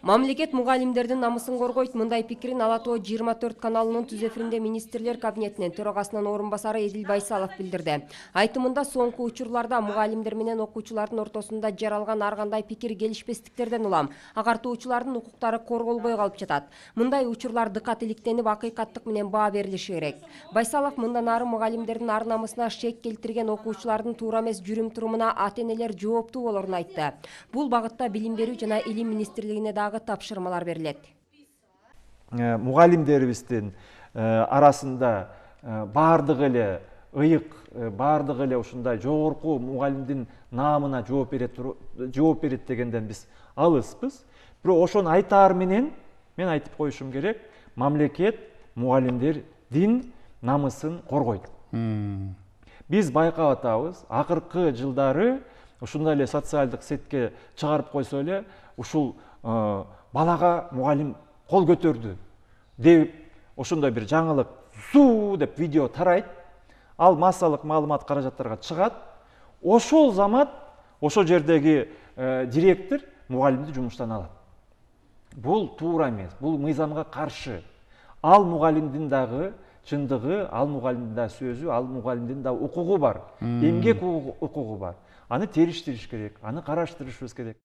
Мамлекет мугалимдердин намысын коргойт. Мындай пикирин Ала Тоо 24 каналынын түз эфиринде Министрлер кабинетинин төрагасынын орун басары Эдил Байсалов билдирди. Айтымында соңку учурларда мугалимдер менен окуучулардын ортосунда жаралган ар кандай пикир келишпестиктерден улам агартуучулардын укуктары корголбой калып жатат. Мындай учурлар дыкат иликтенип, акыйкаттык менен баа берилиши керек. Байсалов мындан ары мугалимдердин ар намысына шек келтирген окуучулардын туура эмес жүрүм-турумуна ата-энелер жооптуу болорун айтты. Бул багытта Билим берүү жана Илим министрлигине дагы тапшырмалар берилет. Мугалимдерибиздин арасында баардыгы эле ыйык, баардыгы эле ушундай жогорку мугалимдин наамына жооп берет дегенден биз алыспыз. Бирок ошону айтаар менен мен айтып коюшум керек, мамлекет мугалимдердин намысын коргойт. Биз байкап атабыз, акыркы жылдары ушундай эле социалдык сетке чыгарып койсо эле ушул балага мугалим кол көтөрдү деп ошондой бир жаңылык зуу деп видео тарайт. Ал массалык маалымат каражаттарга чыгат. Ошол замат ошол жердеги директор мугалимди жумуштан алат. Бул туура эмес, бул мыйзамга каршы. Ал мугалимдин дагы чындыгы, ал мугалимдин да сөзү, ал мугалимдин да укугу бар. Эмгек укугу бар. Аны териштириш керек, аны караштырышыбыз керек.